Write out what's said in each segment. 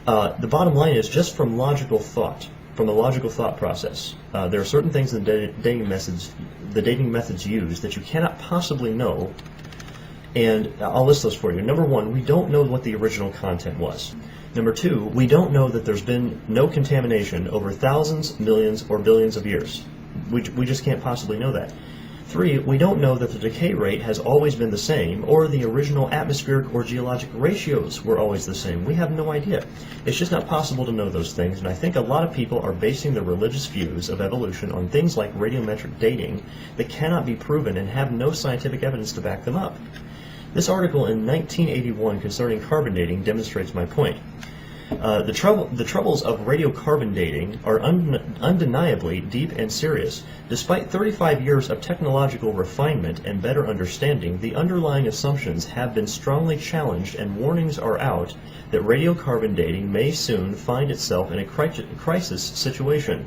The bottom line is just from logical thought, from a logical thought process. There are certain things in the dating methods used that you cannot possibly know, and I'll list those for you. Number one, we don't know what the original content was. Number two, we don't know that there's been no contamination over thousands, millions, or billions of years. We just can't possibly know that. Three, we don't know that the decay rate has always been the same, or the original atmospheric or geologic ratios were always the same. We have no idea. It's just not possible to know those things, and I think a lot of people are basing their religious views of evolution on things like radiometric dating that cannot be proven and have no scientific evidence to back them up. This article in 1981 concerning carbon dating demonstrates my point. The troubles of radiocarbon dating are undeniably deep and serious. Despite 35 years of technological refinement and better understanding, the underlying assumptions have been strongly challenged, and warnings are out that radiocarbon dating may soon find itself in a crisis situation.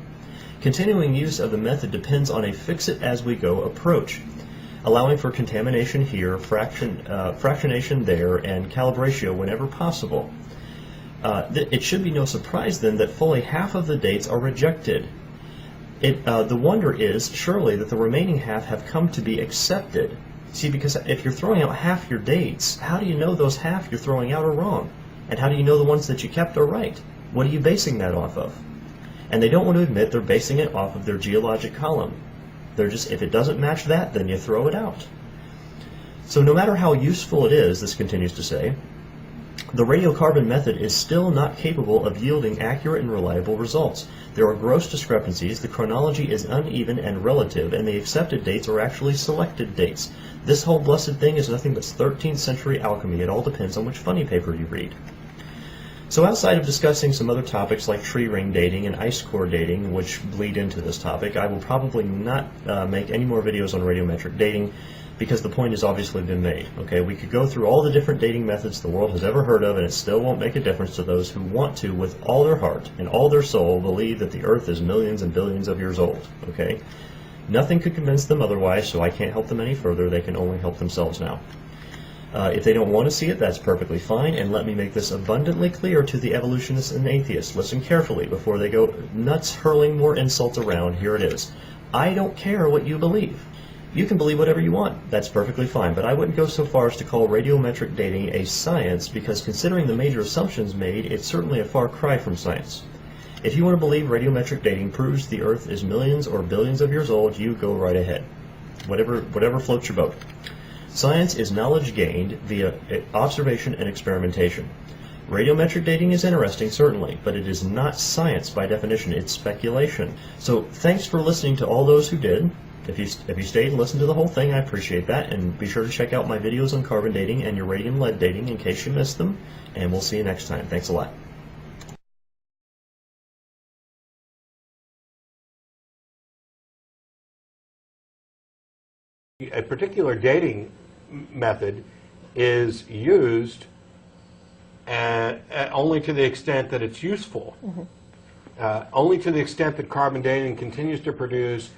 Continuing use of the method depends on a fix-it-as-we-go approach, allowing for contamination here, fractionation there, and calibration whenever possible. It should be no surprise then that fully half of the dates are rejected. The wonder is surely that the remaining half have come to be accepted. See, because if you're throwing out half your dates, how do you know those half you're throwing out are wrong? And how do you know the ones that you kept are right? What are you basing that off of? And they don't want to admit they're basing it off of their geologic column. They're just, if it doesn't match that, then you throw it out. So no matter how useful it is, this continues to say, the radiocarbon method is still not capable of yielding accurate and reliable results. There are gross discrepancies, the chronology is uneven and relative, and the accepted dates are actually selected dates. This whole blessed thing is nothing but 13th century alchemy. It all depends on which funny paper you read. So outside of discussing some other topics like tree ring dating and ice core dating, which bleed into this topic, I will probably not make any more videos on radiometric dating, because the point has obviously been made. Okay, we could go through all the different dating methods the world has ever heard of, and it still won't make a difference to those who want to, with all their heart and all their soul, believe that the Earth is millions and billions of years old. Okay, nothing could convince them otherwise, so I can't help them any further. They can only help themselves now. If they don't want to see it, that's perfectly fine, and let me make this abundantly clear to the evolutionists and atheists. Listen carefully before they go nuts hurling more insults around. Here it is. I don't care what you believe. You can believe whatever you want. That's perfectly fine, but I wouldn't go so far as to call radiometric dating a science, because considering the major assumptions made, it's certainly a far cry from science. If you want to believe radiometric dating proves the Earth is millions or billions of years old, you go right ahead. Whatever floats your boat. Science is knowledge gained via observation and experimentation. Radiometric dating is interesting, certainly, but it is not science by definition. It's speculation. So thanks for listening to all those who did. If you stayed and listened to the whole thing, I appreciate that, and be sure to check out my videos on carbon dating and uranium-lead dating in case you missed them, and we'll see you next time. Thanks a lot. A particular dating method is used only to the extent that it's useful. Mm-hmm. Only to the extent that carbon dating continues to produce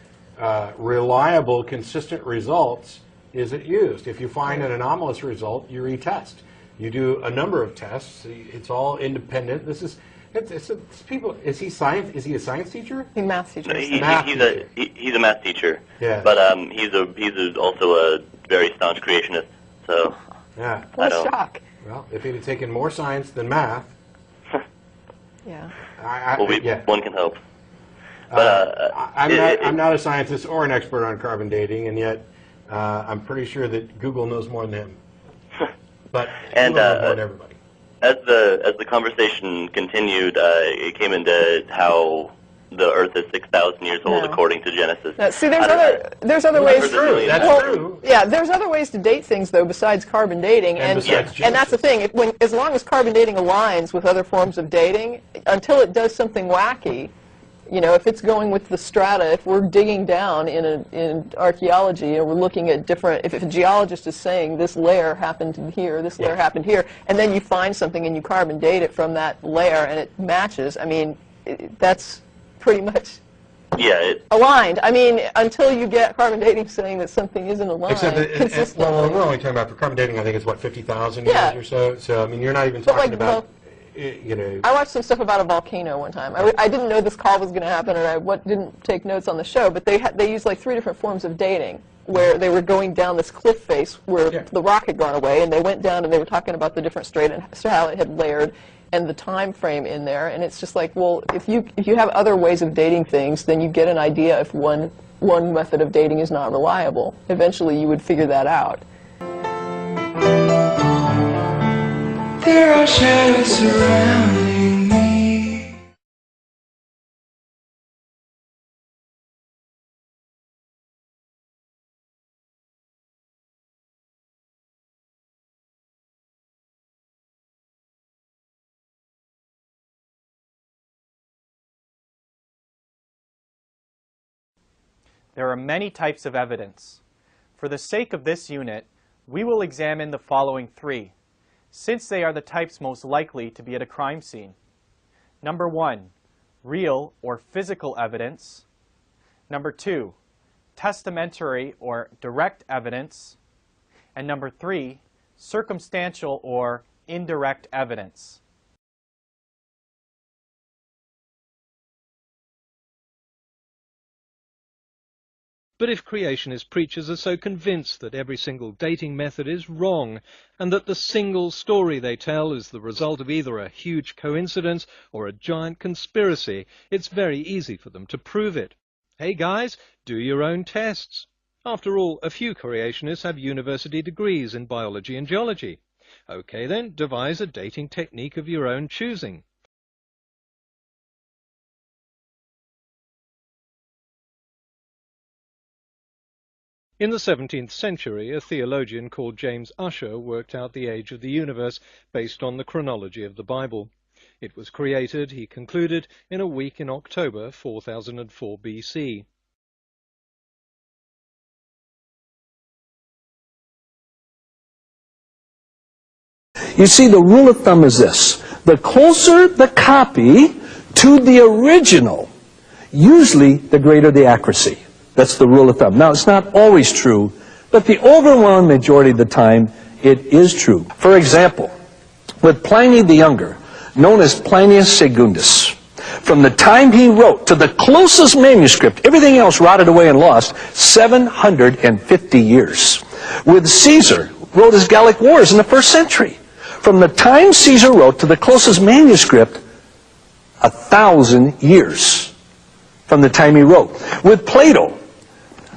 reliable, consistent results is it used. If you find an anomalous result, you retest. You do a number of tests. It's all independent. This is it's people. Is he science? Is he a science teacher? He's a math teacher. No, he's a math teacher. Yeah. But he's also a very staunch creationist. So yeah. What a shock. Well, if he'd have taken more science than math. Yeah. Yeah. One can hope. But I'm not a scientist or an expert on carbon dating, and yet I'm pretty sure that Google knows more than him. But and Google knows more than everybody. As the conversation continued, it came into how the Earth is 6,000 years old according to Genesis. Now, see, there's other ways. That's true. That's true. Yeah, there's other ways to date things though besides carbon dating, and that's the thing. As long as carbon dating aligns with other forms of dating, until it does something wacky. You know, if it's going with the strata, if we're digging down in archaeology and we're looking at different, if a geologist is saying this layer happened here, this layer happened here, and then you find something and you carbon date it from that layer and it matches, I mean, that's pretty much aligned. I mean, until you get carbon dating saying that something isn't aligned. Except that, well, we're only talking about, for carbon dating, I think it's what, 50,000 years or so. So, I mean, you're not even talking about you know. I watched some stuff about a volcano one time. I didn't know this call was going to happen, and I didn't take notes on the show, but they used like 3 different forms of dating, where they were going down this cliff face where the rock had gone away, and they went down and they were talking about the different strata and how it had layered and the time frame in there. And it's just like, well, if you have other ways of dating things, then you get an idea if one method of dating is not reliable. Eventually you would figure that out. There are shadows surrounding me. There are many types of evidence. For the sake of this unit, we will examine the following 3, since they are the types most likely to be at a crime scene. Number 1, real or physical evidence. Number 2, testamentary or direct evidence. And number 3, circumstantial or indirect evidence. But if creationist preachers are so convinced that every single dating method is wrong, and that the single story they tell is the result of either a huge coincidence or a giant conspiracy, it's very easy for them to prove it. Hey guys, do your own tests. After all, a few creationists have university degrees in biology and geology. Okay then, devise a dating technique of your own choosing. In the 17th century, a theologian called James Ussher worked out the age of the universe based on the chronology of the Bible. It was created, he concluded, in a week in October 4004 BC. You see, the rule of thumb is this. The closer the copy to the original, usually the greater the accuracy. That's the rule of thumb. Now, it's not always true, but the overwhelming majority of the time, it is true. For example, with Pliny the Younger, known as Plinius Secundus, from the time he wrote to the closest manuscript, everything else rotted away and lost, 750 years. With Caesar, who wrote his Gallic Wars in the 1st century. From the time Caesar wrote to the closest manuscript, 1,000 years from the time he wrote. With Plato,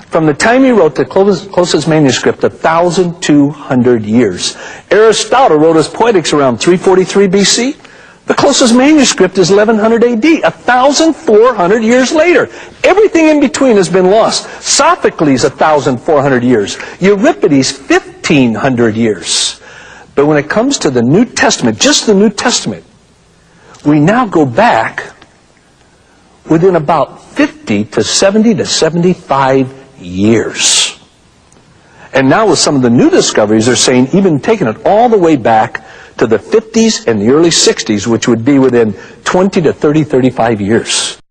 from the time he wrote the closest manuscript, 1,200 years. Aristotle wrote his Poetics around 343 BC. The closest manuscript is 1100 AD, 1,400 years later. Everything in between has been lost. Sophocles, 1,400 years. Euripides, 1,500 years. But when it comes to the New Testament, just the New Testament, we now go back within about 50 to 70 to 75 years. And now with some of the new discoveries, they're saying even taking it all the way back to the 50s and the early 60s, which would be within 20 to 35 years.